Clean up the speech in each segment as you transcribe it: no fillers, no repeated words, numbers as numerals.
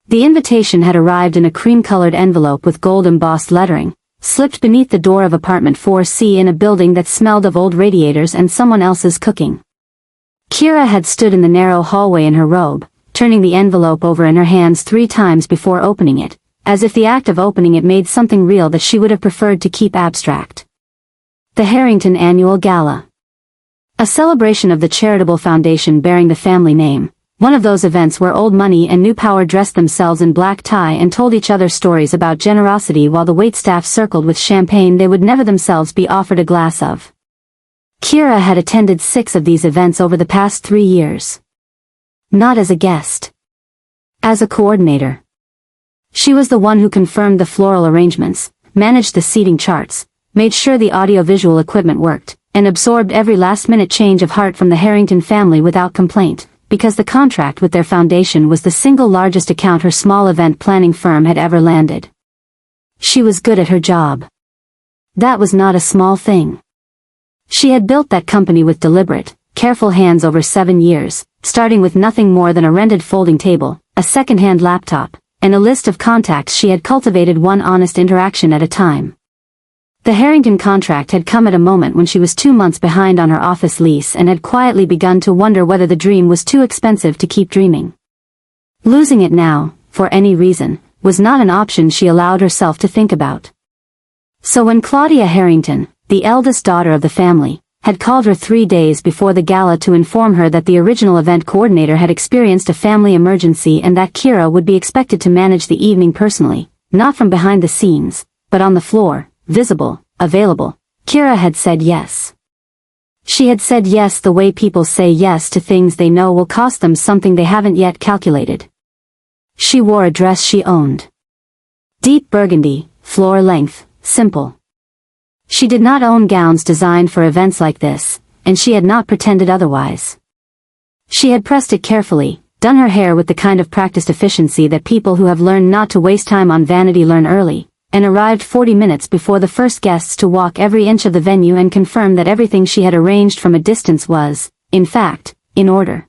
The invitation had arrived in a cream-colored envelope with gold-embossed lettering, slipped beneath the door of apartment 4C in a building that smelled of old radiators and someone else's cooking. Kira had stood in the narrow hallway in her robe, turning the envelope over in her hands 3 times before opening it, as if the act of opening it made something real that she would have preferred to keep abstract. The Harrington Annual Gala. A celebration of the charitable foundation bearing the family name, one of those events where old money and new power dressed themselves in black tie and told each other stories about generosity while the waitstaff circled with champagne they would never themselves be offered a glass of. Kira had attended 6 of these events over the past 3 years. Not as a guest. As a coordinator. She was the one who confirmed the floral arrangements, managed the seating charts, made sure the audiovisual equipment worked, and absorbed every last-minute change of heart from the Harrington family without complaint, because the contract with their foundation was the single largest account her small event planning firm had ever landed. She was good at her job. That was not a small thing. She had built that company with deliberate, careful hands over 7 years, starting with nothing more than a rented folding table, a second-hand laptop, and a list of contacts she had cultivated one honest interaction at a time. The Harrington contract had come at a moment when she was 2 months behind on her office lease and had quietly begun to wonder whether the dream was too expensive to keep dreaming. Losing it now, for any reason, was not an option she allowed herself to think about. So when Claudia Harrington, the eldest daughter of the family, had called her 3 days before the gala to inform her that the original event coordinator had experienced a family emergency and that Kira would be expected to manage the evening personally, not from behind the scenes, but on the floor, visible, available, Kira had said yes. She had said yes the way people say yes to things they know will cost them something they haven't yet calculated. She wore a dress she owned. Deep burgundy, floor length, simple. She did not own gowns designed for events like this, and she had not pretended otherwise. She had pressed it carefully, done her hair with the kind of practiced efficiency that people who have learned not to waste time on vanity learn early, and arrived 40 minutes before the first guests to walk every inch of the venue and confirm that everything she had arranged from a distance was, in fact, in order.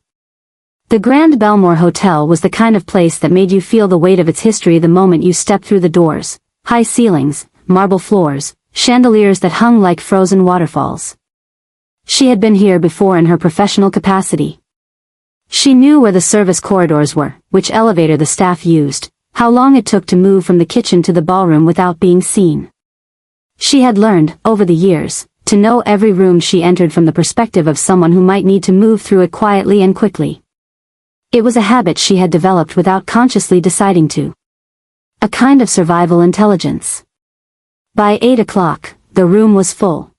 The Grand Belmore Hotel was the kind of place that made you feel the weight of its history the moment you stepped through the doors: high ceilings, marble floors, chandeliers that hung like frozen waterfalls. She had been here before in her professional capacity. She knew where the service corridors were, which elevator the staff used, how long it took to move from the kitchen to the ballroom without being seen. She had learned, over the years, to know every room she entered from the perspective of someone who might need to move through it quietly and quickly. It was a habit she had developed without consciously deciding to. A kind of survival intelligence. By 8 o'clock, the room was full.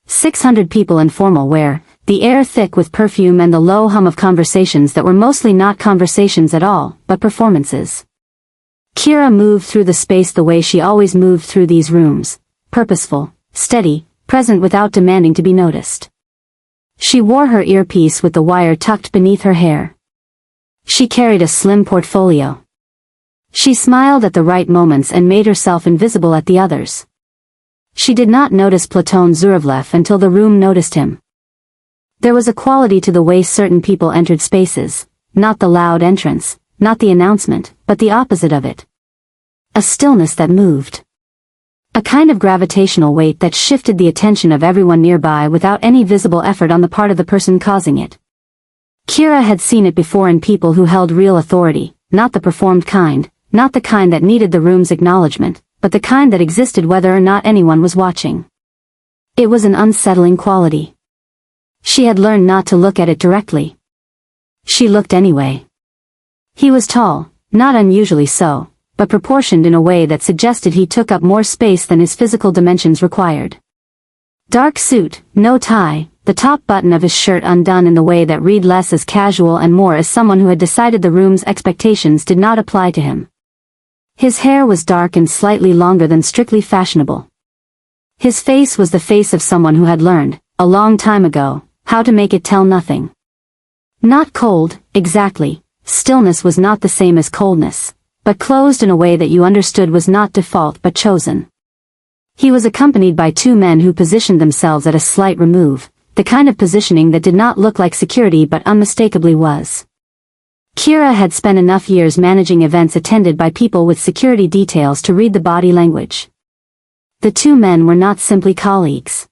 600 people in formal wear, the air thick with perfume and the low hum of conversations that were mostly not conversations at all, but performances. Kira moved through the space the way she always moved through these rooms, purposeful, steady, present without demanding to be noticed. She wore her earpiece with the wire tucked beneath her hair. She carried a slim portfolio. She smiled at the right moments and made herself invisible at the others. She did not notice Platon Zurlev until the room noticed him. There was a quality to the way certain people entered spaces, not the loud entrance, not the announcement, but the opposite of it. A stillness that moved. A kind of gravitational weight that shifted the attention of everyone nearby without any visible effort on the part of the person causing it. Kira had seen it before in people who held real authority, not the performed kind, not the kind that needed the room's acknowledgement, but the kind that existed whether or not anyone was watching. It was an unsettling quality. She had learned not to look at it directly. She looked anyway. He was tall, not unusually so, but proportioned in a way that suggested he took up more space than his physical dimensions required. Dark suit, no tie, the top button of his shirt undone in the way that read less as casual and more as someone who had decided the room's expectations did not apply to him. His hair was dark and slightly longer than strictly fashionable. His face was the face of someone who had learned, a long time ago, how to make it tell nothing. Not cold, exactly, stillness was not the same as coldness, but closed in a way that you understood was not default but chosen. He was accompanied by 2 men who positioned themselves at a slight remove, the kind of positioning that did not look like security but unmistakably was. Kira had spent enough years managing events attended by people with security details to read the body language. The two men were not simply colleagues.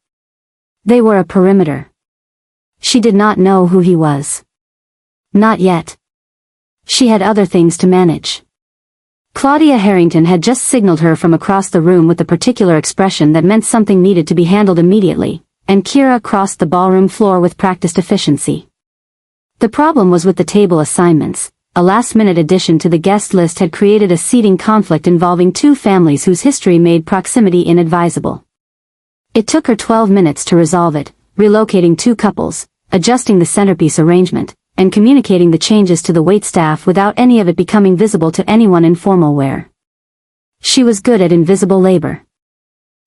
They were a perimeter. She did not know who he was. Not yet. She had other things to manage. Claudia Harrington had just signaled her from across the room with a particular expression that meant something needed to be handled immediately, and Kira crossed the ballroom floor with practiced efficiency. The problem was with the table assignments. A last-minute addition to the guest list had created a seating conflict involving two families whose history made proximity inadvisable. It took her 12 minutes to resolve it, relocating two couples, adjusting the centerpiece arrangement, and communicating the changes to the waitstaff without any of it becoming visible to anyone in formal wear. She was good at invisible labor.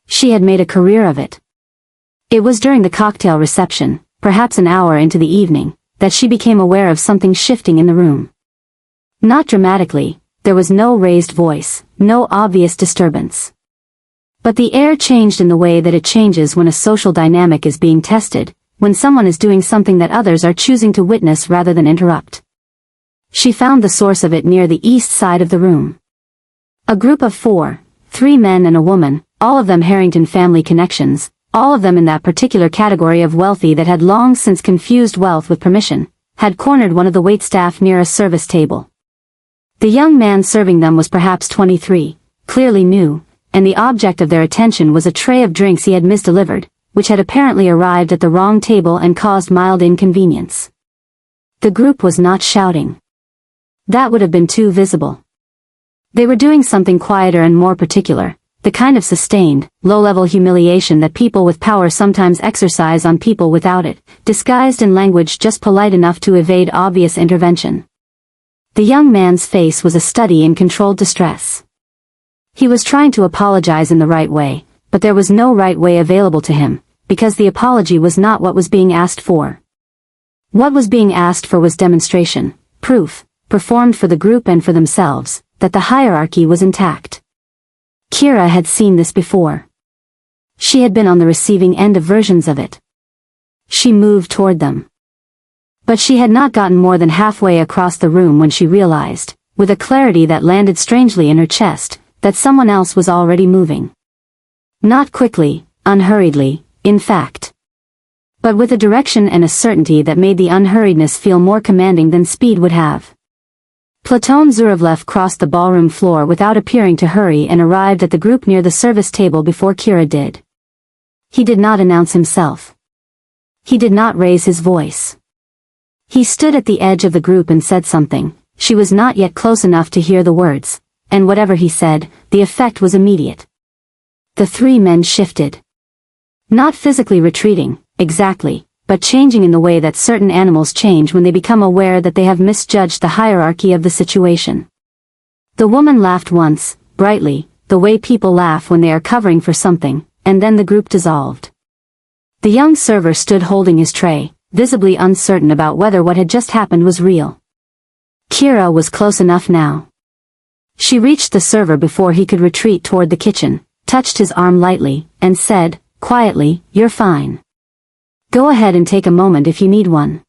She had made a career of it. It was during the cocktail reception, perhaps an hour into the evening, that she became aware of something shifting in the room. Not dramatically, there was no raised voice, no obvious disturbance. But the air changed in the way that it changes when a social dynamic is being tested, when someone is doing something that others are choosing to witness rather than interrupt. She found the source of it near the east side of the room. A group of four, 3 men and a woman, all of them Harrington family connections, all of them in that particular category of wealthy that had long since confused wealth with permission, had cornered one of the waitstaff near a service table. The young man serving them was perhaps 23, clearly new, and the object of their attention was a tray of drinks he had misdelivered, which had apparently arrived at the wrong table and caused mild inconvenience. The group was not shouting. That would have been too visible. They were doing something quieter and more particular, the kind of sustained, low-level humiliation that people with power sometimes exercise on people without it, disguised in language just polite enough to evade obvious intervention. The young man's face was a study in controlled distress. He was trying to apologize in the right way, but there was no right way available to him, because the apology was not what was being asked for. What was being asked for was demonstration, proof, performed for the group and for themselves, that the hierarchy was intact. Kira had seen this before. She had been on the receiving end of versions of it. She moved toward them. But she had not gotten more than halfway across the room when she realized, with a clarity that landed strangely in her chest, that someone else was already moving. Not quickly, unhurriedly, in fact. But with a direction and a certainty that made the unhurriedness feel more commanding than speed would have. Platon Zurlev crossed the ballroom floor without appearing to hurry and arrived at the group near the service table before Kira did. He did not announce himself. He did not raise his voice. He stood at the edge of the group and said something. She was not yet close enough to hear the words, and whatever he said, the effect was immediate. The 3 men shifted. Not physically retreating, exactly, but changing in the way that certain animals change when they become aware that they have misjudged the hierarchy of the situation. The woman laughed once, brightly, the way people laugh when they are covering for something, and then the group dissolved. The young server stood holding his tray, visibly uncertain about whether what had just happened was real. Kira was close enough now. She reached the server before he could retreat toward the kitchen, touched his arm lightly, and said, quietly, "You're fine. Go ahead and take a moment if you need one."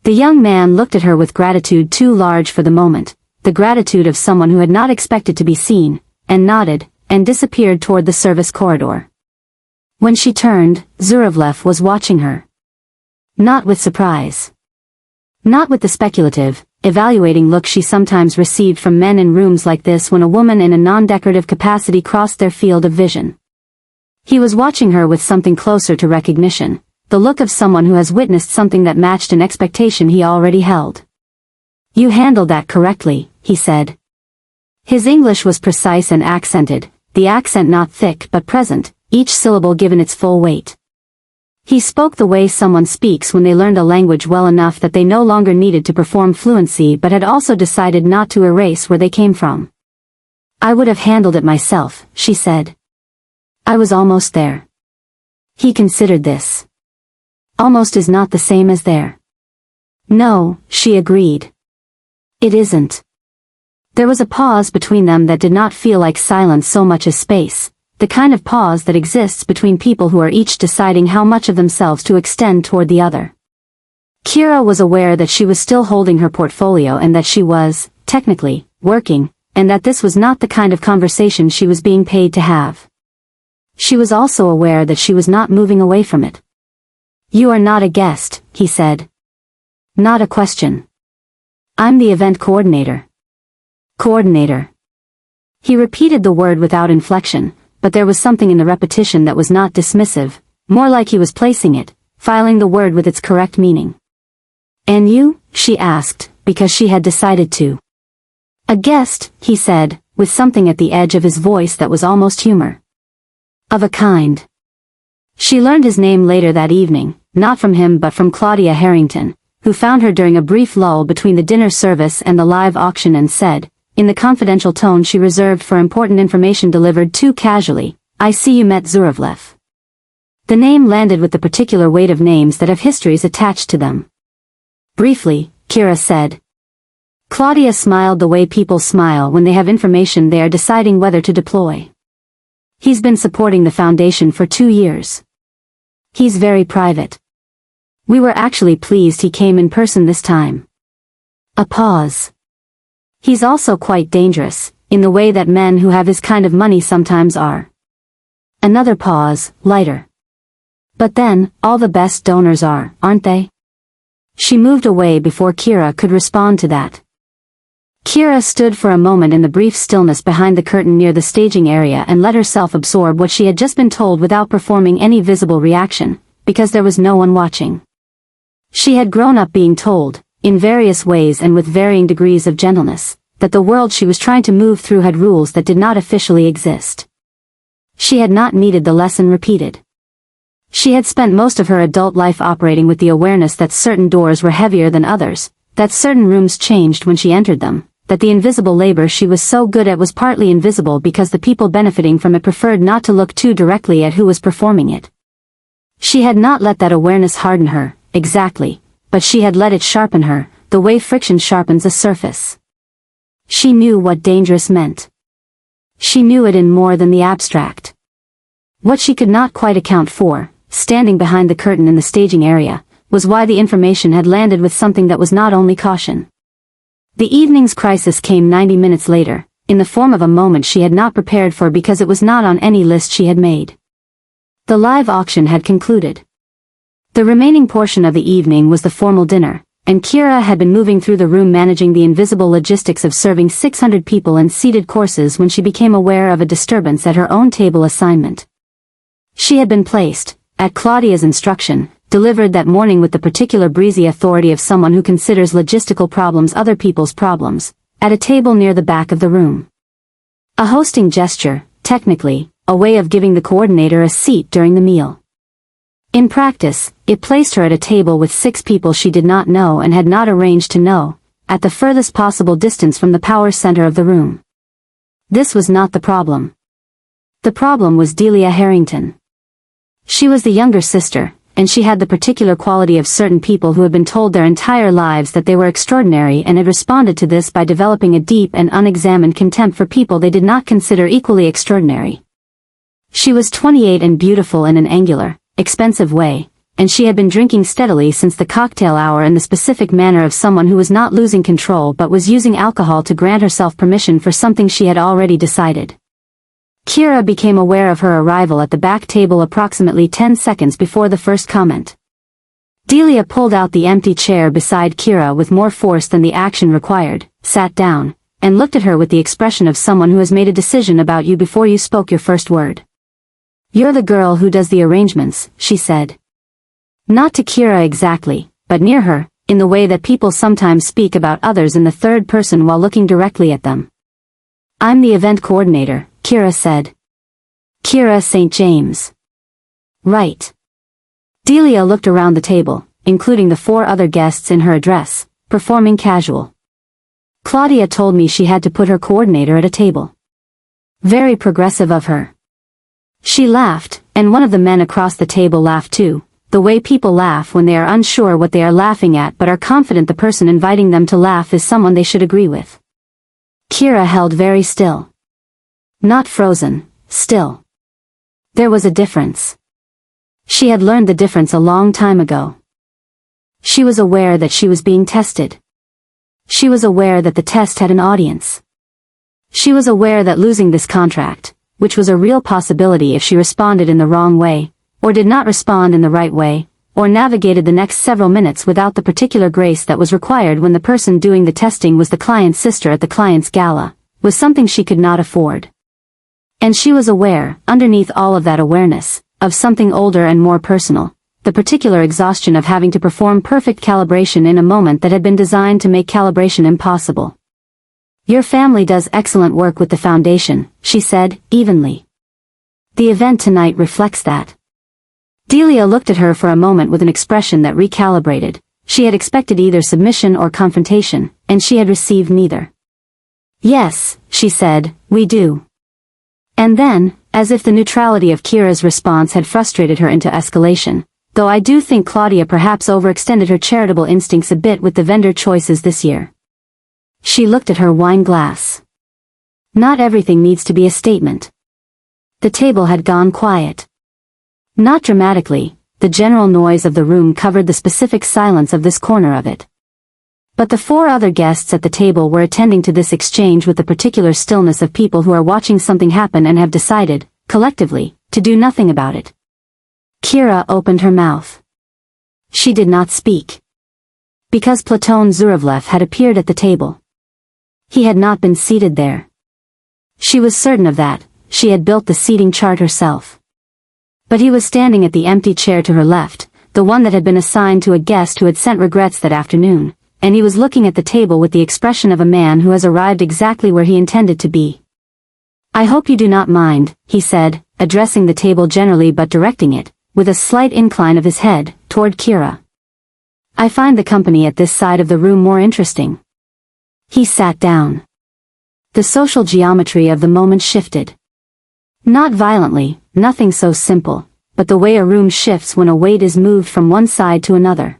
The young man looked at her with gratitude too large for the moment, the gratitude of someone who had not expected to be seen, and nodded, and disappeared toward the service corridor. When she turned, Zurlev was watching her. Not with surprise. Not with the speculative, evaluating look she sometimes received from men in rooms like this when a woman in a non-decorative capacity crossed their field of vision. He was watching her with something closer to recognition, the look of someone who has witnessed something that matched an expectation he already held. "You handled that correctly," he said. His English was precise and accented, the accent not thick but present, each syllable given its full weight. He spoke the way someone speaks when they learned a language well enough that they no longer needed to perform fluency but had also decided not to erase where they came from. "I would have handled it myself," she said. "I was almost there." He considered this. Almost is not the same as there. "No," she agreed. "It isn't." There was a pause between them that did not feel like silence so much as space, the kind of pause that exists between people who are each deciding how much of themselves to extend toward the other. Kira was aware that she was still holding her portfolio and that she was, technically, working, and that this was not the kind of conversation she was being paid to have. She was also aware that she was not moving away from it. "You are not a guest," he said. "Not a question. I'm the event coordinator." Coordinator. He repeated the word without inflection, but there was something in the repetition that was not dismissive, more like he was placing it, filing the word with its correct meaning. "And you?" she asked, because she had decided to. "A guest," he said, with something at the edge of his voice that was almost humor. "Of a kind." She learned his name later that evening, not from him but from Claudia Harrington, who found her during a brief lull between the dinner service and the live auction and said, in the confidential tone she reserved for important information delivered too casually, "I see you met Zurlev." The name landed with the particular weight of names that have histories attached to them. "Briefly," Kira said. Claudia smiled the way people smile when they have information they are deciding whether to deploy. "He's been supporting the foundation for 2 years. He's very private. We were actually pleased he came in person this time." A pause. "He's also quite dangerous, in the way that men who have his kind of money sometimes are." Another pause, lighter. "But then, all the best donors are, aren't they?" She moved away before Kira could respond to that. Kira stood for a moment in the brief stillness behind the curtain near the staging area and let herself absorb what she had just been told without performing any visible reaction, because there was no one watching. She had grown up being told, in various ways and with varying degrees of gentleness, that the world she was trying to move through had rules that did not officially exist. She had not needed the lesson repeated. She had spent most of her adult life operating with the awareness that certain doors were heavier than others, that certain rooms changed when she entered them, that the invisible labor she was so good at was partly invisible because the people benefiting from it preferred not to look too directly at who was performing it. She had not let that awareness harden her, exactly, but she had let it sharpen her, the way friction sharpens a surface. She knew what dangerous meant. She knew it in more than the abstract. What she could not quite account for, standing behind the curtain in the staging area, was why the information had landed with something that was not only caution. The evening's crisis came 90 minutes later, in the form of a moment she had not prepared for because it was not on any list she had made. The live auction had concluded. The remaining portion of the evening was the formal dinner, and Kira had been moving through the room managing the invisible logistics of serving 600 people in seated courses when she became aware of a disturbance at her own table assignment. She had been placed, at Claudia's instruction, delivered that morning with the particular breezy authority of someone who considers logistical problems other people's problems, at a table near the back of the room. A hosting gesture, technically, a way of giving the coordinator a seat during the meal. In practice, it placed her at a table with 6 people she did not know and had not arranged to know, at the furthest possible distance from the power center of the room. This was not the problem. The problem was Dileia Harrington. She was the younger sister, and she had the particular quality of certain people who had been told their entire lives that they were extraordinary and had responded to this by developing a deep and unexamined contempt for people they did not consider equally extraordinary. She was 28 and beautiful in an angular, expensive way, and she had been drinking steadily since the cocktail hour in the specific manner of someone who was not losing control but was using alcohol to grant herself permission for something she had already decided. Kira became aware of her arrival at the back table approximately 10 seconds before the first comment. Dileia pulled out the empty chair beside Kira with more force than the action required, sat down, and looked at her with the expression of someone who has made a decision about you before you spoke your first word. "You're the girl who does the arrangements," she said. Not to Kira exactly, but near her, in the way that people sometimes speak about others in the third person while looking directly at them. "I'm the event coordinator," Kira said. "Kira St. James." "Right." Dileia looked around the table, including the 4 other guests in her address, performing casual. "Claudia told me she had to put her coordinator at a table. Very progressive of her." She laughed, and one of the men across the table laughed too, the way people laugh when they are unsure what they are laughing at but are confident the person inviting them to laugh is someone they should agree with. Kira held very still. Not frozen, still. There was a difference. She had learned the difference a long time ago. She was aware that she was being tested. She was aware that the test had an audience. She was aware that losing this contract, which was a real possibility if she responded in the wrong way, or did not respond in the right way, or navigated the next several minutes without the particular grace that was required when the person doing the testing was the client's sister at the client's gala, was something she could not afford. And she was aware, underneath all of that awareness, of something older and more personal, the particular exhaustion of having to perform perfect calibration in a moment that had been designed to make calibration impossible. "Your family does excellent work with the foundation," she said, evenly. "The event tonight reflects that." Dileia looked at her for a moment with an expression that recalibrated. She had expected either submission or confrontation, and she had received neither. "Yes," she said, "we do." And then, as if the neutrality of Kira's response had frustrated her into escalation, "Though I do think Claudia perhaps overextended her charitable instincts a bit with the vendor choices this year." She looked at her wine glass. Not everything needs to be a statement. The table had gone quiet. Not dramatically, the general noise of the room covered the specific silence of this corner of it. But the four other guests at the table were attending to this exchange with the particular stillness of people who are watching something happen and have decided, collectively, to do nothing about it. Kira opened her mouth. She did not speak. Because Platon Zurlev had appeared at the table. He had not been seated there. She was certain of that, she had built the seating chart herself. But he was standing at the empty chair to her left, the one that had been assigned to a guest who had sent regrets that afternoon, and he was looking at the table with the expression of a man who has arrived exactly where he intended to be. "I hope you do not mind," he said, addressing the table generally but directing it, with a slight incline of his head, toward Kira. "I find the company at this side of the room more interesting." He sat down. The social geometry of the moment shifted. Not violently, nothing so simple, but the way a room shifts when a weight is moved from one side to another.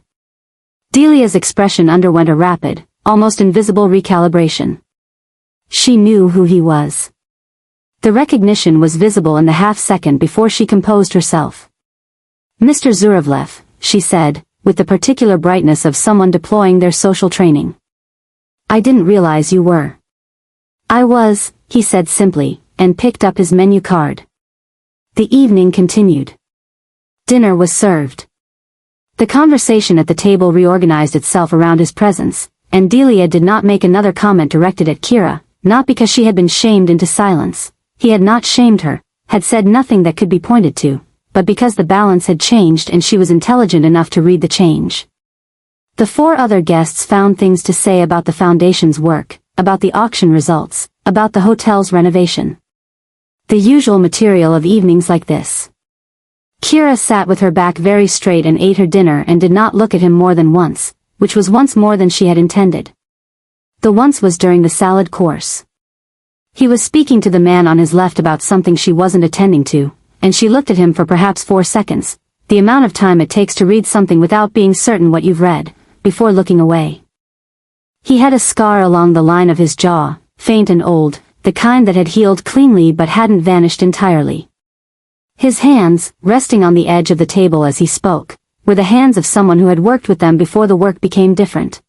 Dileia's expression underwent a rapid, almost invisible recalibration. She knew who he was. The recognition was visible in the half-second before she composed herself. "Mr. Zurlev," she said, with the particular brightness of someone deploying their social training. "I didn't realize you were." "I was," he said simply, and picked up his menu card. The evening continued. Dinner was served. The conversation at the table reorganized itself around his presence, and Dileia did not make another comment directed at Kira, not because she had been shamed into silence. He had not shamed her, had said nothing that could be pointed to, but because the balance had changed and she was intelligent enough to read the change. The four other guests found things to say about the foundation's work, about the auction results, about the hotel's renovation. The usual material of evenings like this. Kira sat with her back very straight and ate her dinner and did not look at him more than once, which was once more than she had intended. The once was during the salad course. He was speaking to the man on his left about something she wasn't attending to, and she looked at him for perhaps 4 seconds, the amount of time it takes to read something without being certain what you've read, before looking away. He had a scar along the line of his jaw, faint and old, the kind that had healed cleanly but hadn't vanished entirely. His hands, resting on the edge of the table as he spoke, were the hands of someone who had worked with them before the work became different.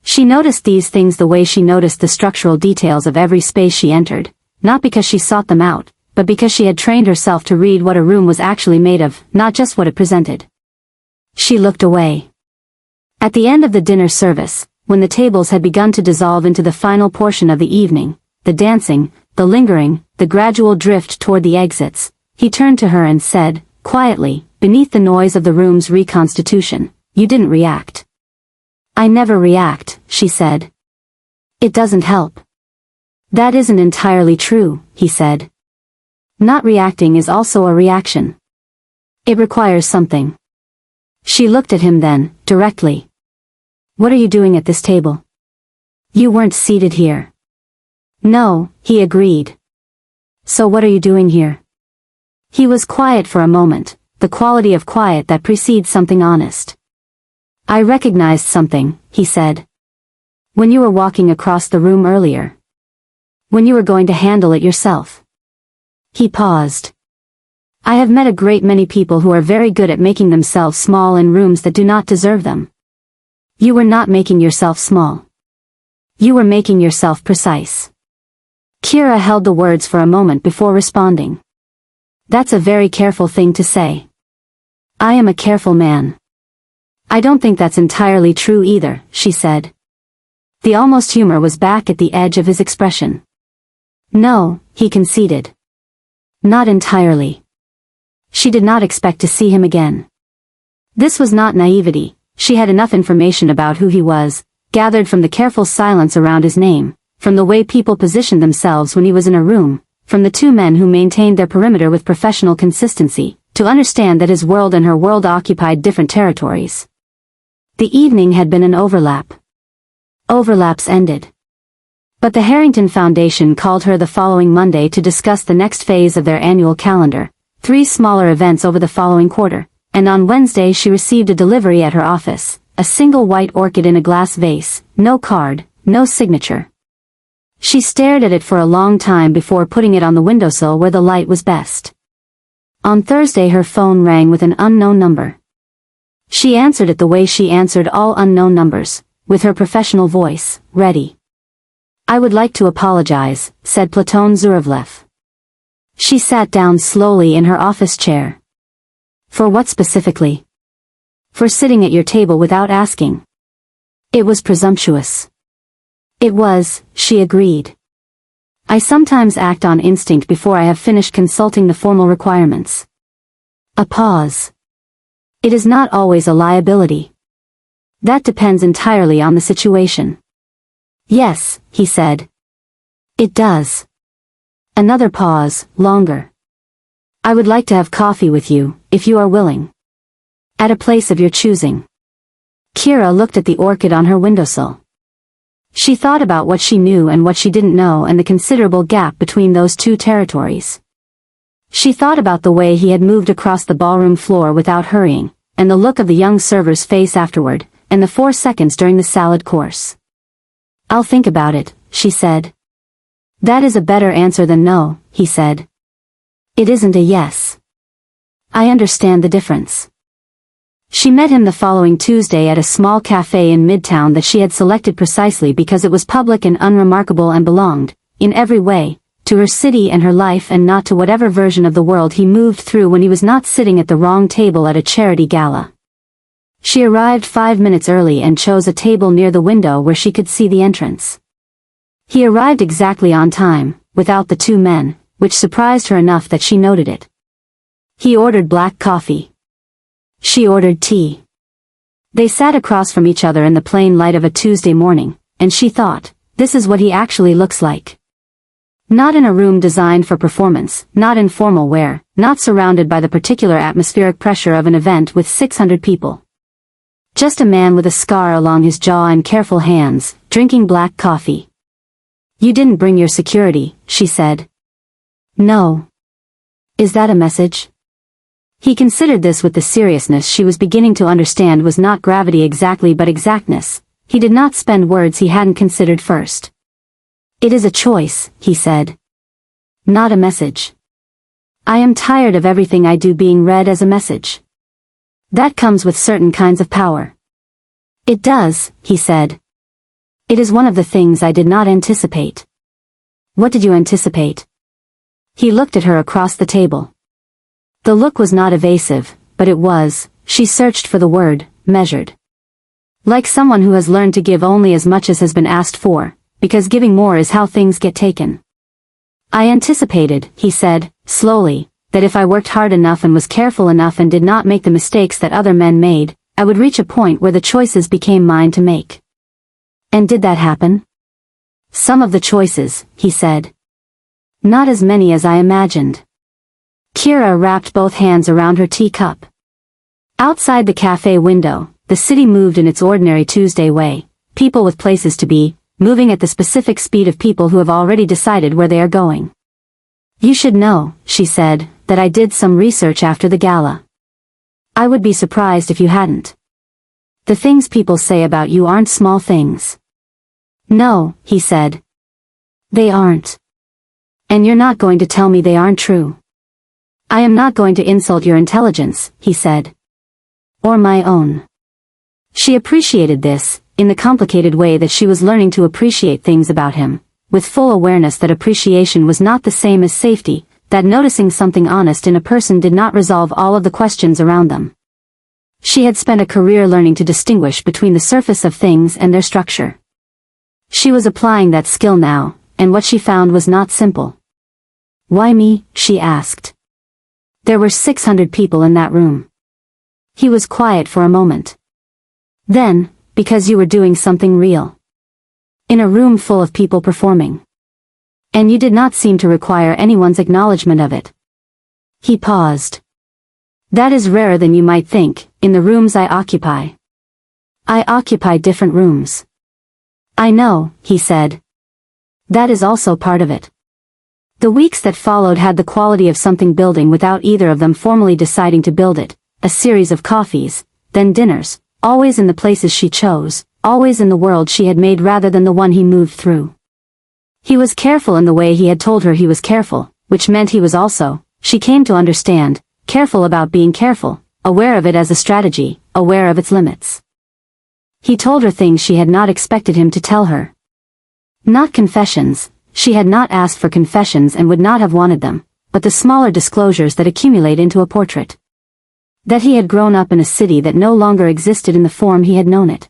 She noticed these things the way she noticed the structural details of every space she entered, not because she sought them out, but because she had trained herself to read what a room was actually made of, not just what it presented. She looked away. At the end of the dinner service, when the tables had begun to dissolve into the final portion of the evening, the dancing, the lingering, the gradual drift toward the exits, he turned to her and said, quietly, beneath the noise of the room's reconstitution, "You didn't react." "I never react," she said. "It doesn't help." "That isn't entirely true," he said. "Not reacting is also a reaction. It requires something." She looked at him then, directly. "What are you doing at this table? You weren't seated here." "No," he agreed. "So what are you doing here?" He was quiet for a moment, the quality of quiet that precedes something honest. "I recognized something," he said. "When you were walking across the room earlier. When you were going to handle it yourself." He paused. "I have met a great many people who are very good at making themselves small in rooms that do not deserve them. You were not making yourself small. You were making yourself precise. Kira held the words for a moment before responding. That's a very careful thing to say. I am a careful man. I don't think that's entirely true either, she said. The almost humor was back at the edge of his expression. No, he conceded. Not entirely. She did not expect to see him again. This was not naivety, she had enough information about who he was, gathered from the careful silence around his name, from the way people positioned themselves when he was in a room, from the two men who maintained their perimeter with professional consistency, to understand that his world and her world occupied different territories. The evening had been an overlap. Overlaps ended. But the Harrington Foundation called her the following Monday to discuss the next phase of their annual calendar, 3 smaller events over the following quarter, and on Wednesday she received a delivery at her office, a single white orchid in a glass vase, no card, no signature. She stared at it for a long time before putting it on the windowsill where the light was best. On Thursday her phone rang with an unknown number. She answered it the way she answered all unknown numbers, with her professional voice, ready. I would like to apologize, said Platon Zurlev. She sat down slowly in her office chair. For what specifically? For sitting at your table without asking. It was presumptuous. It was, she agreed. I sometimes act on instinct before I have finished consulting the formal requirements. A pause. It is not always a liability. That depends entirely on the situation. Yes, he said. It does. Another pause, longer. I would like to have coffee with you, if you are willing. At a place of your choosing. Kira looked at the orchid on her windowsill. She thought about what she knew and what she didn't know and the considerable gap between those two territories. She thought about the way he had moved across the ballroom floor without hurrying, and the look of the young server's face afterward, and the 4 seconds during the salad course. I'll think about it, she said. That is a better answer than no, he said. It isn't a yes. I understand the difference. She met him the following Tuesday at a small cafe in Midtown that she had selected precisely because it was public and unremarkable and belonged, in every way, to her city and her life and not to whatever version of the world he moved through when he was not sitting at the wrong table at a charity gala. She arrived 5 minutes early and chose a table near the window where she could see the entrance. He arrived exactly on time, without the 2 men, which surprised her enough that she noted it. He ordered black coffee. She ordered tea. They sat across from each other in the plain light of a Tuesday morning, and she thought, this is what he actually looks like. Not in a room designed for performance, not in formal wear, not surrounded by the particular atmospheric pressure of an event with 600 people. Just a man with a scar along his jaw and careful hands, drinking black coffee. You didn't bring your security, she said. No. Is that a message? He considered this with the seriousness she was beginning to understand was not gravity exactly but exactness. He did not spend words he hadn't considered first. It is a choice, he said. Not a message. I am tired of everything I do being read as a message. That comes with certain kinds of power. It does, he said. It is one of the things I did not anticipate. What did you anticipate? He looked at her across the table. The look was not evasive, but it was, she searched for the word, measured. Like someone who has learned to give only as much as has been asked for, because giving more is how things get taken. I anticipated, he said, slowly, that if I worked hard enough and was careful enough and did not make the mistakes that other men made, I would reach a point where the choices became mine to make. And did that happen? Some of the choices, he said. Not as many as I imagined. Kira wrapped both hands around her teacup. Outside the cafe window, the city moved in its ordinary Tuesday way, people with places to be, moving at the specific speed of people who have already decided where they are going. You should know, she said, that I did some research after the gala. I would be surprised if you hadn't. The things people say about you aren't small things. No, he said. They aren't. And you're not going to tell me they aren't true. I am not going to insult your intelligence, he said. Or my own. She appreciated this, in the complicated way that she was learning to appreciate things about him, with full awareness that appreciation was not the same as safety, that noticing something honest in a person did not resolve all of the questions around them. She had spent a career learning to distinguish between the surface of things and their structure. She was applying that skill now, and what she found was not simple. "Why me?" she asked. There were 600 people in that room. He was quiet for a moment. Then, because you were doing something real. In a room full of people performing. And you did not seem to require anyone's acknowledgement of it. He paused. That is rarer than you might think, in the rooms I occupy. I occupy different rooms. I know, he said. That is also part of it. The weeks that followed had the quality of something building without either of them formally deciding to build it, a series of coffees, then dinners, always in the places she chose, always in the world she had made rather than the one he moved through. He was careful in the way he had told her he was careful, which meant he was also, she came to understand, careful about being careful, aware of it as a strategy, aware of its limits. He told her things she had not expected him to tell her. Not confessions, she had not asked for confessions and would not have wanted them, but the smaller disclosures that accumulate into a portrait. That he had grown up in a city that no longer existed in the form he had known it.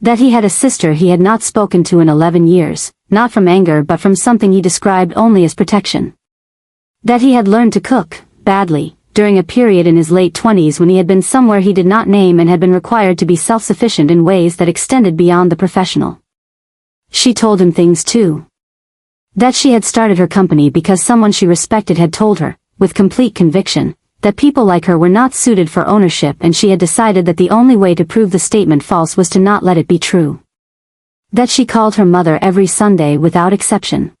That he had a sister he had not spoken to in 11 years, not from anger but from something he described only as protection. That he had learned to cook, badly, during a period in his late 20s when he had been somewhere he did not name and had been required to be self-sufficient in ways that extended beyond the professional. She told him things too. That she had started her company because someone she respected had told her, with complete conviction, that people like her were not suited for ownership and she had decided that the only way to prove the statement false was to not let it be true. That she called her mother every Sunday without exception.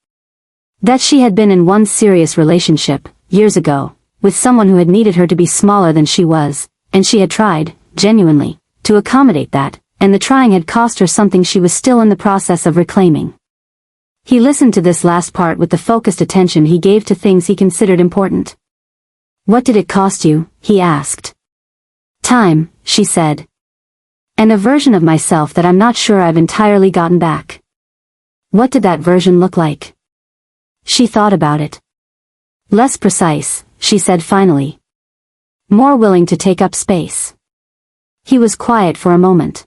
That she had been in one serious relationship, years ago, with someone who had needed her to be smaller than she was, and she had tried, genuinely, to accommodate that, and the trying had cost her something she was still in the process of reclaiming. He listened to this last part with the focused attention he gave to things he considered important. What did it cost you? He asked. Time, she said. And a version of myself that I'm not sure I've entirely gotten back. What did that version look like? She thought about it. Less precise, she said finally. More willing to take up space. He was quiet for a moment.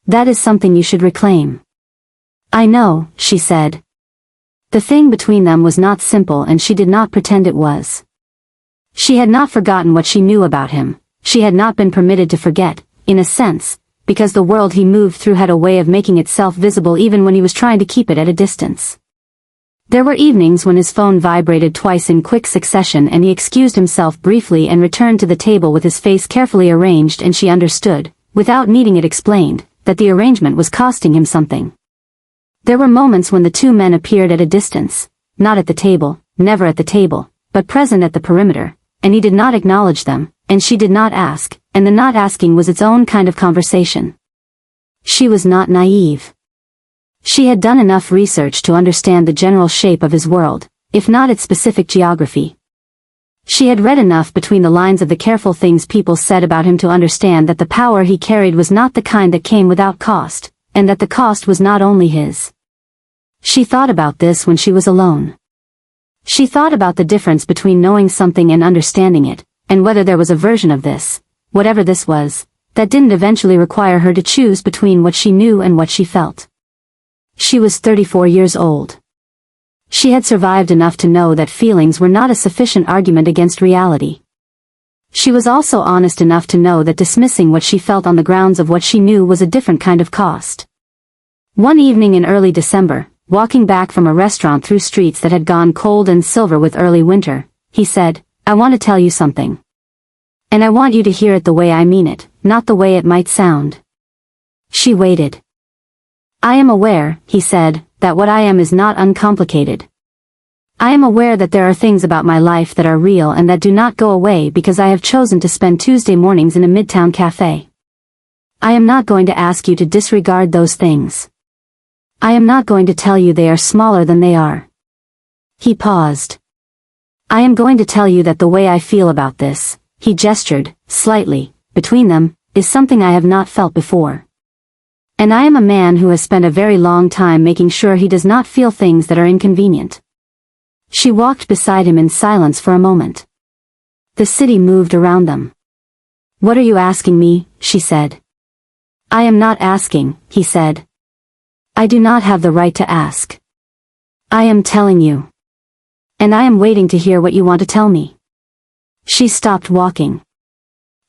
That is something you should reclaim. I know, she said. The thing between them was not simple and she did not pretend it was. She had not forgotten what she knew about him, she had not been permitted to forget, in a sense, because the world he moved through had a way of making itself visible even when he was trying to keep it at a distance. There were evenings when his phone vibrated twice in quick succession and he excused himself briefly and returned to the table with his face carefully arranged and she understood, without needing it explained, that the arrangement was costing him something. There were moments when the two men appeared at a distance, not at the table, never at the table, but present at the perimeter, and he did not acknowledge them, and she did not ask, and the not asking was its own kind of conversation. She was not naive. She had done enough research to understand the general shape of his world, if not its specific geography. She had read enough between the lines of the careful things people said about him to understand that the power he carried was not the kind that came without cost, and that the cost was not only his. She thought about this when she was alone. She thought about the difference between knowing something and understanding it, and whether there was a version of this, whatever this was, that didn't eventually require her to choose between what she knew and what she felt. She was 34 years old. She had survived enough to know that feelings were not a sufficient argument against reality. She was also honest enough to know that dismissing what she felt on the grounds of what she knew was a different kind of cost. One evening in early December, walking back from a restaurant through streets that had gone cold and silver with early winter, he said, I want to tell you something. And I want you to hear it the way I mean it, not the way it might sound. She waited. I am aware, he said, that what I am is not uncomplicated. I am aware that there are things about my life that are real and that do not go away because I have chosen to spend Tuesday mornings in a midtown cafe. I am not going to ask you to disregard those things. I am not going to tell you they are smaller than they are. He paused. I am going to tell you that the way I feel about this, he gestured, slightly, between them, is something I have not felt before. And I am a man who has spent a very long time making sure he does not feel things that are inconvenient. She walked beside him in silence for a moment. The city moved around them. What are you asking me? She said. I am not asking, he said. I do not have the right to ask. I am telling you. And I am waiting to hear what you want to tell me. She stopped walking.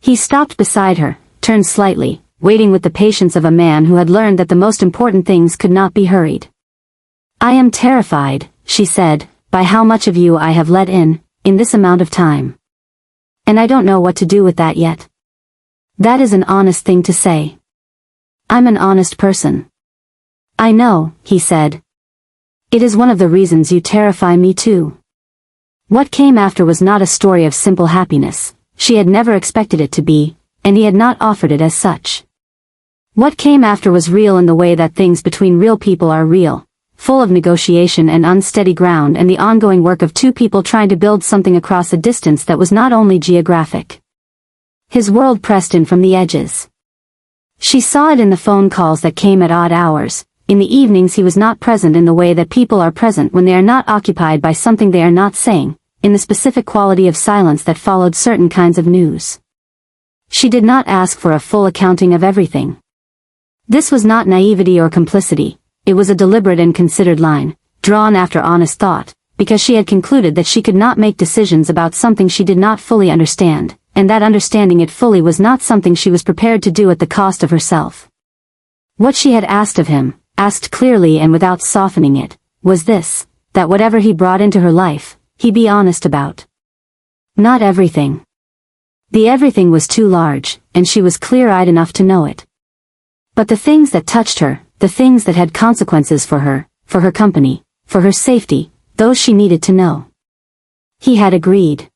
He stopped beside her, turned slightly, waiting with the patience of a man who had learned that the most important things could not be hurried. I am terrified, she said, by how much of you I have let in this amount of time. And I don't know what to do with that yet. That is an honest thing to say. I'm an honest person. I know, he said. It is one of the reasons you terrify me too. What came after was not a story of simple happiness. She had never expected it to be, and he had not offered it as such. What came after was real in the way that things between real people are real, full of negotiation and unsteady ground and the ongoing work of two people trying to build something across a distance that was not only geographic. His world pressed in from the edges. She saw it in the phone calls that came at odd hours. In the evenings he was not present in the way that people are present when they are not occupied by something they are not saying, in the specific quality of silence that followed certain kinds of news. She did not ask for a full accounting of everything. This was not naivety or complicity, it was a deliberate and considered line, drawn after honest thought, because she had concluded that she could not make decisions about something she did not fully understand, and that understanding it fully was not something she was prepared to do at the cost of herself. What she had asked of him, asked clearly and without softening it, was this, that whatever he brought into her life, he be honest about. Not everything. The everything was too large, and she was clear-eyed enough to know it. But the things that touched her, the things that had consequences for her company, for her safety, those she needed to know. He had agreed.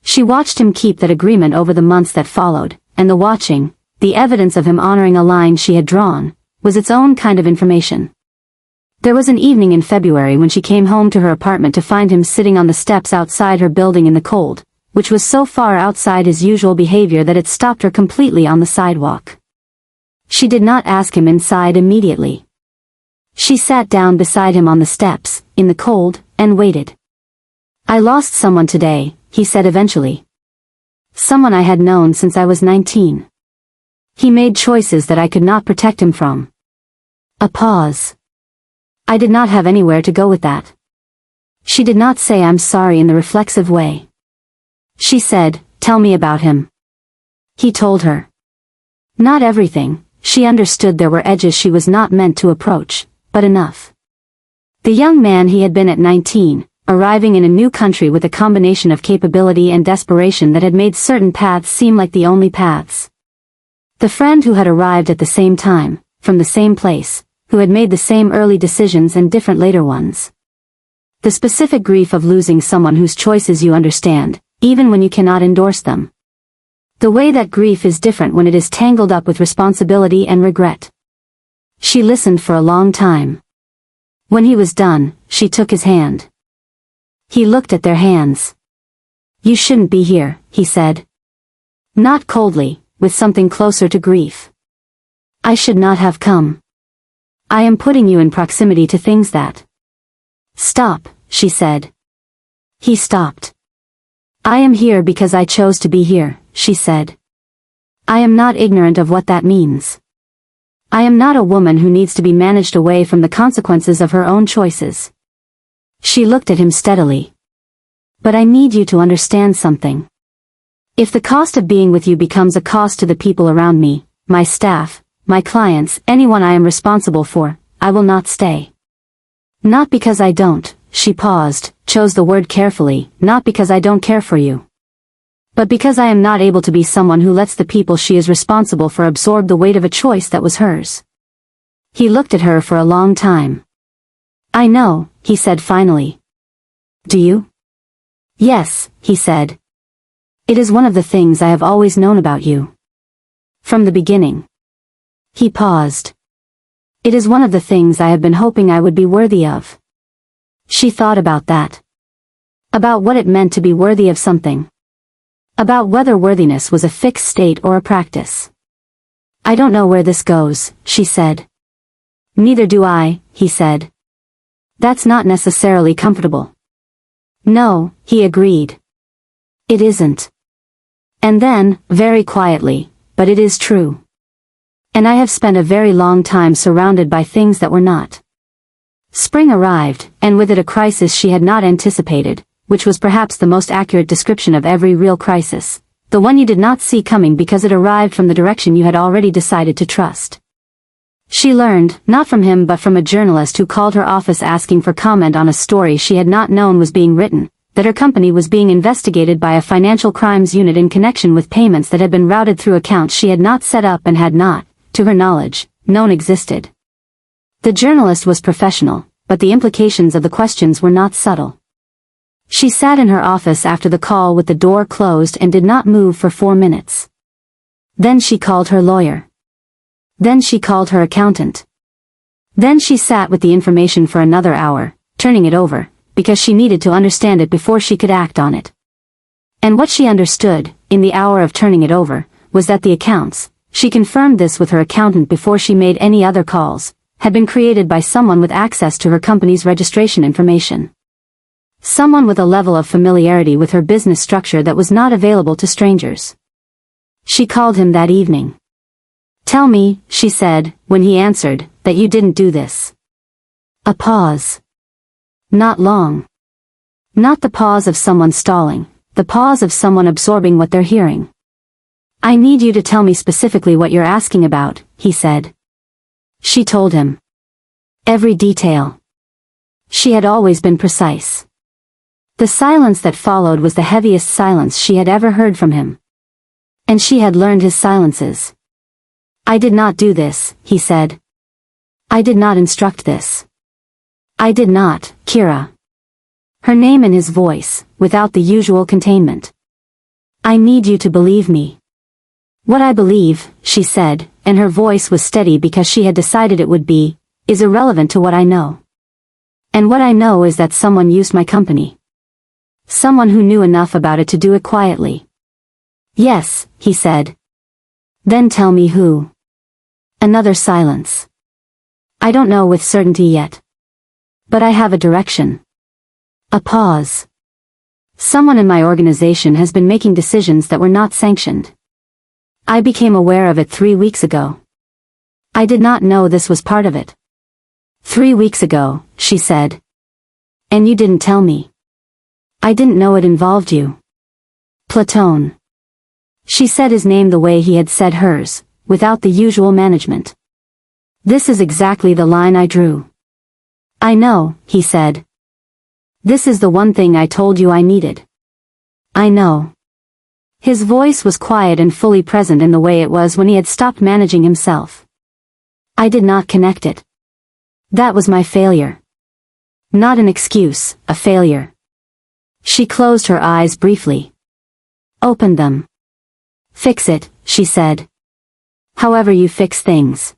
She watched him keep that agreement over the months that followed, and the watching, the evidence of him honoring a line she had drawn, was its own kind of information. There was an evening in February when she came home to her apartment to find him sitting on the steps outside her building in the cold, which was so far outside his usual behavior that it stopped her completely on the sidewalk. She did not ask him inside immediately. She sat down beside him on the steps, in the cold, and waited. I lost someone today, he said eventually. Someone I had known since I was 19. He made choices that I could not protect him from. A pause. I did not have anywhere to go with that. She did not say I'm sorry in the reflexive way. She said, tell me about him. He told her. Not everything. She understood there were edges she was not meant to approach, but enough. The young man he had been at 19, arriving in a new country with a combination of capability and desperation that had made certain paths seem like the only paths. The friend who had arrived at the same time, from the same place, who had made the same early decisions and different later ones. The specific grief of losing someone whose choices you understand, even when you cannot endorse them. The way that grief is different when it is tangled up with responsibility and regret. She listened for a long time. When he was done, she took his hand. He looked at their hands. You shouldn't be here, he said. Not coldly, with something closer to grief. I should not have come. I am putting you in proximity to things that... Stop, she said. He stopped. I am here because I chose to be here, she said. I am not ignorant of what that means. I am not a woman who needs to be managed away from the consequences of her own choices. She looked at him steadily. But I need you to understand something. If the cost of being with you becomes a cost to the people around me, my staff, my clients, anyone I am responsible for, I will not stay. Not because I don't, she paused, chose the word carefully, not because I don't care for you. But because I am not able to be someone who lets the people she is responsible for absorb the weight of a choice that was hers. He looked at her for a long time. I know, he said finally. Do you? Yes, he said. It is one of the things I have always known about you. From the beginning. He paused. It is one of the things I have been hoping I would be worthy of. She thought about that. About what it meant to be worthy of something. About whether worthiness was a fixed state or a practice. I don't know where this goes, she said. Neither do I, he said. That's not necessarily comfortable. No, he agreed. It isn't. And then, very quietly, but it is true. And I have spent a very long time surrounded by things that were not. Spring arrived, and with it a crisis she had not anticipated, which was perhaps the most accurate description of every real crisis, the one you did not see coming because it arrived from the direction you had already decided to trust. She learned, not from him but from a journalist who called her office asking for comment on a story she had not known was being written, that her company was being investigated by a financial crimes unit in connection with payments that had been routed through accounts she had not set up and had not, to her knowledge, known existed. The journalist was professional, but the implications of the questions were not subtle. She sat in her office after the call with the door closed and did not move for 4 minutes. Then she called her lawyer. Then she called her accountant. Then she sat with the information for another hour, turning it over, because she needed to understand it before she could act on it. And what she understood, in the hour of turning it over, was that the accounts, she confirmed this with her accountant before she made any other calls, had been created by someone with access to her company's registration information. Someone with a level of familiarity with her business structure that was not available to strangers. She called him that evening. Tell me, she said, when he answered, that you didn't do this. A pause. Not long. Not the pause of someone stalling, the pause of someone absorbing what they're hearing. I need you to tell me specifically what you're asking about, he said. She told him. Every detail. She had always been precise. The silence that followed was the heaviest silence she had ever heard from him. And she had learned his silences. I did not do this, he said. I did not instruct this. I did not, Kira. Her name in his voice, without the usual containment. I need you to believe me. What I believe, she said, and her voice was steady because she had decided it would be, is irrelevant to what I know. And what I know is that someone used my company. Someone who knew enough about it to do it quietly. Yes, he said. Then tell me who. Another silence. I don't know with certainty yet. But I have a direction. A pause. Someone in my organization has been making decisions that were not sanctioned. I became aware of it 3 weeks ago. I did not know this was part of it. 3 weeks ago, she said. And you didn't tell me. I didn't know it involved you. Platon. She said his name the way he had said hers, without the usual management. This is exactly the line I drew. I know, he said. This is the one thing I told you I needed. I know. His voice was quiet and fully present in the way it was when he had stopped managing himself. I did not connect it. That was my failure. Not an excuse, a failure. She closed her eyes briefly. Opened them. Fix it, she said. However you fix things.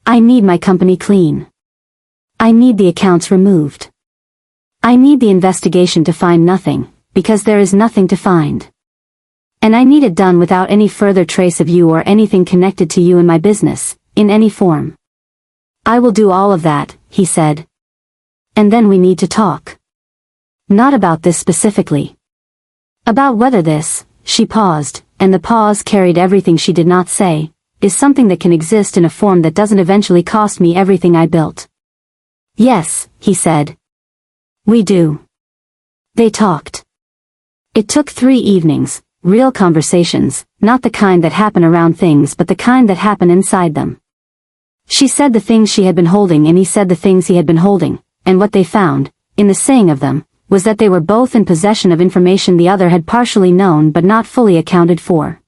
I need my company clean. I need the accounts removed. I need the investigation to find nothing, because there is nothing to find. And I need it done without any further trace of you or anything connected to you in my business, in any form. I will do all of that, he said. And then we need to talk. Not about this specifically. About whether this, she paused, and the pause carried everything she did not say, is something that can exist in a form that doesn't eventually cost me everything I built. Yes, he said. We do. They talked. It took 3 evenings, real conversations, not the kind that happen around things but the kind that happen inside them. She said the things she had been holding and he said the things he had been holding, and what they found, in the saying of them, was that they were both in possession of information the other had partially known but not fully accounted for.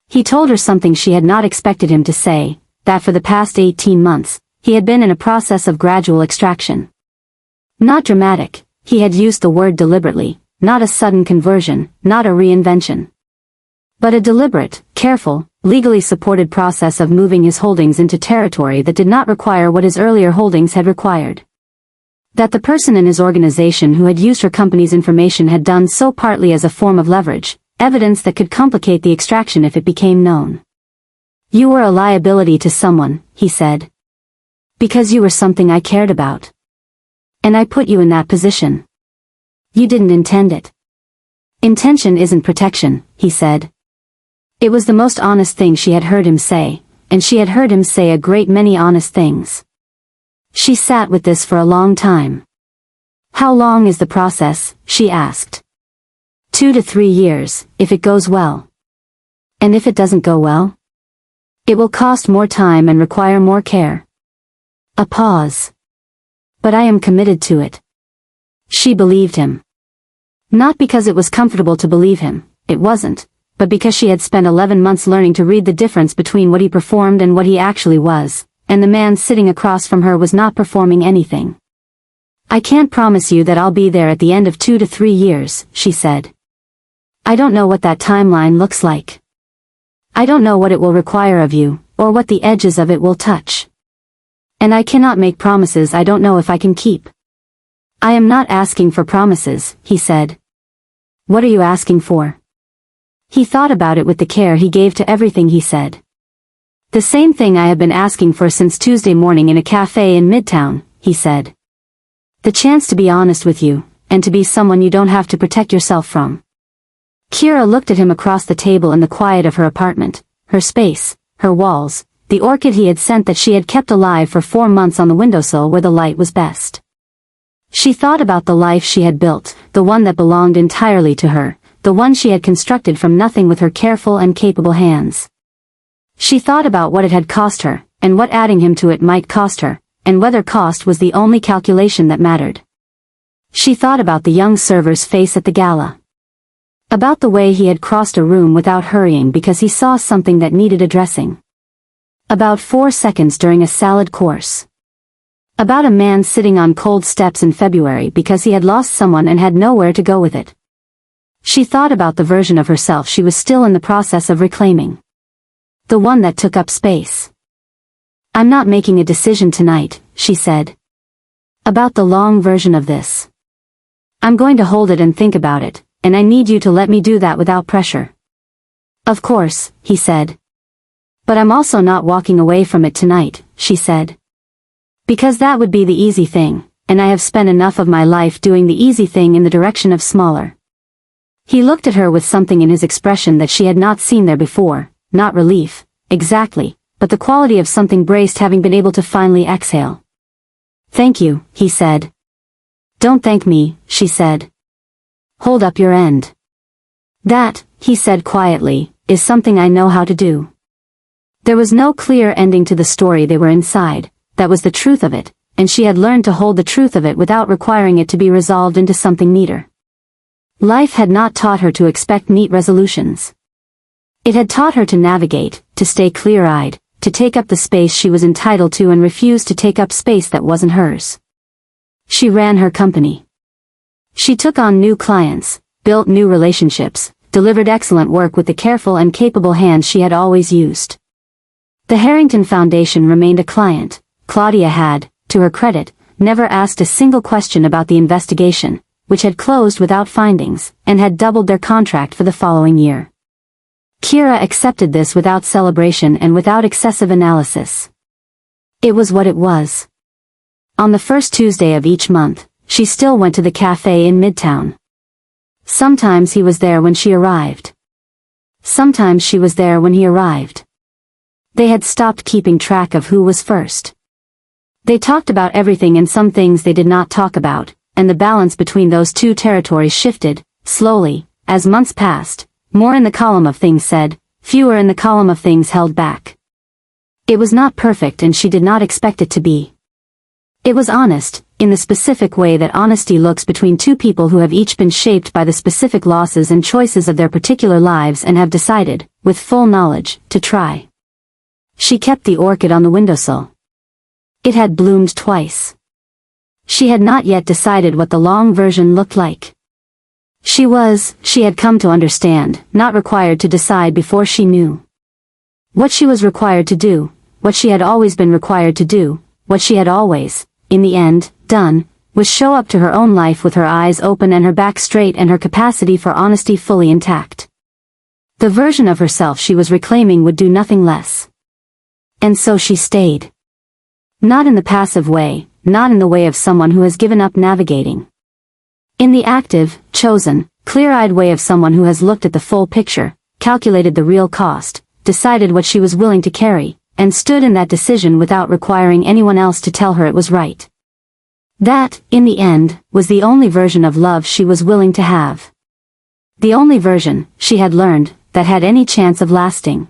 He told her something she had not expected him to say, that for the past 18 months, he had been in a process of gradual extraction. Not dramatic, he had used the word deliberately, not a sudden conversion, not a reinvention. But a deliberate, careful, legally supported process of moving his holdings into territory that did not require what his earlier holdings had required. That the person in his organization who had used her company's information had done so partly as a form of leverage, evidence that could complicate the extraction if it became known. You were a liability to someone, he said. Because you were something I cared about. And I put you in that position. You didn't intend it. Intention isn't protection, he said. It was the most honest thing she had heard him say, and she had heard him say a great many honest things. She sat with this for a long time. How long is the process, she asked. 2 to 3 years, if it goes well. And if it doesn't go well? It will cost more time and require more care. A pause. But I am committed to it. She believed him. Not because it was comfortable to believe him, it wasn't, but because she had spent 11 months learning to read the difference between what he performed and what he actually was, and the man sitting across from her was not performing anything. I can't promise you that I'll be there at the end of 2 to 3 years, she said. I don't know what that timeline looks like. I don't know what it will require of you, or what the edges of it will touch. And I cannot make promises I don't know if I can keep. I am not asking for promises, he said. What are you asking for? He thought about it with the care he gave to everything he said. The same thing I have been asking for since Tuesday morning in a cafe in Midtown, he said. The chance to be honest with you, and to be someone you don't have to protect yourself from. Kira looked at him across the table in the quiet of her apartment, her space, her walls, the orchid he had sent that she had kept alive for 4 months on the windowsill where the light was best. She thought about the life she had built, the one that belonged entirely to her, the one she had constructed from nothing with her careful and capable hands. She thought about what it had cost her, and what adding him to it might cost her, and whether cost was the only calculation that mattered. She thought about the young server's face at the gala. About the way he had crossed a room without hurrying because he saw something that needed addressing. About 4 seconds during a salad course. About a man sitting on cold steps in February because he had lost someone and had nowhere to go with it. She thought about the version of herself she was still in the process of reclaiming. The one that took up space. I'm not making a decision tonight, she said. About the long version of this. I'm going to hold it and think about it, and I need you to let me do that without pressure. Of course, he said. But I'm also not walking away from it tonight, she said. Because that would be the easy thing, and I have spent enough of my life doing the easy thing in the direction of smaller. He looked at her with something in his expression that she had not seen there before, not relief, exactly, but the quality of something braced having been able to finally exhale. Thank you, he said. Don't thank me, she said. Hold up your end. That, he said quietly, is something I know how to do. There was no clear ending to the story they were inside, that was the truth of it, and she had learned to hold the truth of it without requiring it to be resolved into something neater. Life had not taught her to expect neat resolutions. It had taught her to navigate, to stay clear-eyed, to take up the space she was entitled to and refuse to take up space that wasn't hers. She ran her company. She took on new clients, built new relationships, delivered excellent work with the careful and capable hands she had always used. The Harrington Foundation remained a client. Claudia had, to her credit, never asked a single question about the investigation, which had closed without findings, and had doubled their contract for the following year. Kira accepted this without celebration and without excessive analysis. It was what it was. On the first Tuesday of each month, she still went to the cafe in Midtown. Sometimes he was there when she arrived. Sometimes she was there when he arrived. They had stopped keeping track of who was first. They talked about everything and some things they did not talk about, and the balance between those two territories shifted, slowly, as months passed, more in the column of things said, fewer in the column of things held back. It was not perfect and she did not expect it to be. It was honest, in the specific way that honesty looks between two people who have each been shaped by the specific losses and choices of their particular lives and have decided, with full knowledge, to try. She kept the orchid on the windowsill. It had bloomed twice. She had not yet decided what the long version looked like. She had come to understand, not required to decide before she knew. What she was required to do, what she had always been required to do, what she had always, in the end, done, was show up to her own life with her eyes open and her back straight and her capacity for honesty fully intact. The version of herself she was reclaiming would do nothing less. And so she stayed. Not in the passive way, not in the way of someone who has given up navigating. In the active, chosen, clear-eyed way of someone who has looked at the full picture, calculated the real cost, decided what she was willing to carry, and stood in that decision without requiring anyone else to tell her it was right. That, in the end, was the only version of love she was willing to have. The only version, she had learned, that had any chance of lasting.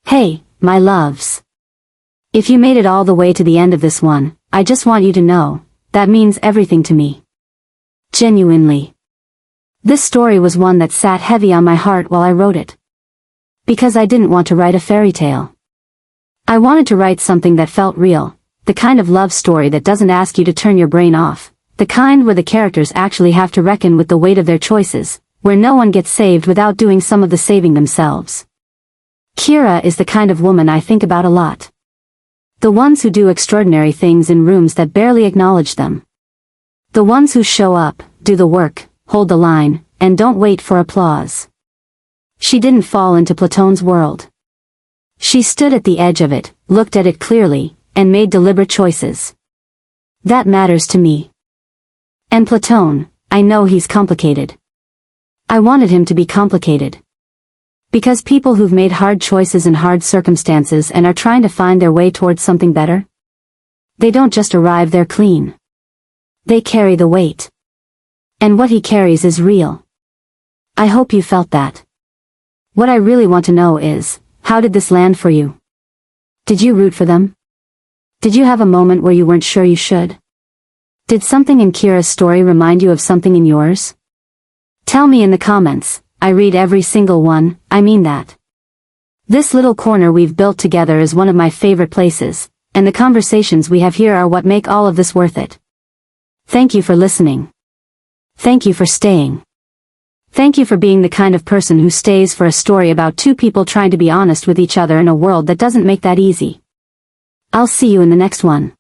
Hey, my loves. If you made it all the way to the end of this one, I just want you to know, that means everything to me. Genuinely. This story was one that sat heavy on my heart while I wrote it. Because I didn't want to write a fairy tale. I wanted to write something that felt real, the kind of love story that doesn't ask you to turn your brain off, the kind where the characters actually have to reckon with the weight of their choices, where no one gets saved without doing some of the saving themselves. Kira is the kind of woman I think about a lot. The ones who do extraordinary things in rooms that barely acknowledge them. The ones who show up, do the work, hold the line, and don't wait for applause. She didn't fall into Platon's world. She stood at the edge of it, looked at it clearly, and made deliberate choices. That matters to me. And Platon, I know he's complicated. I wanted him to be complicated. Because people who've made hard choices in hard circumstances and are trying to find their way towards something better, they don't just arrive there clean. They carry the weight. And what he carries is real. I hope you felt that. What I really want to know is, how did this land for you? Did you root for them? Did you have a moment where you weren't sure you should? Did something in Kira's story remind you of something in yours? Tell me in the comments. I read every single one, I mean that. This little corner we've built together is one of my favorite places, and the conversations we have here are what make all of this worth it. Thank you for listening. Thank you for staying. Thank you for being the kind of person who stays for a story about two people trying to be honest with each other in a world that doesn't make that easy. I'll see you in the next one.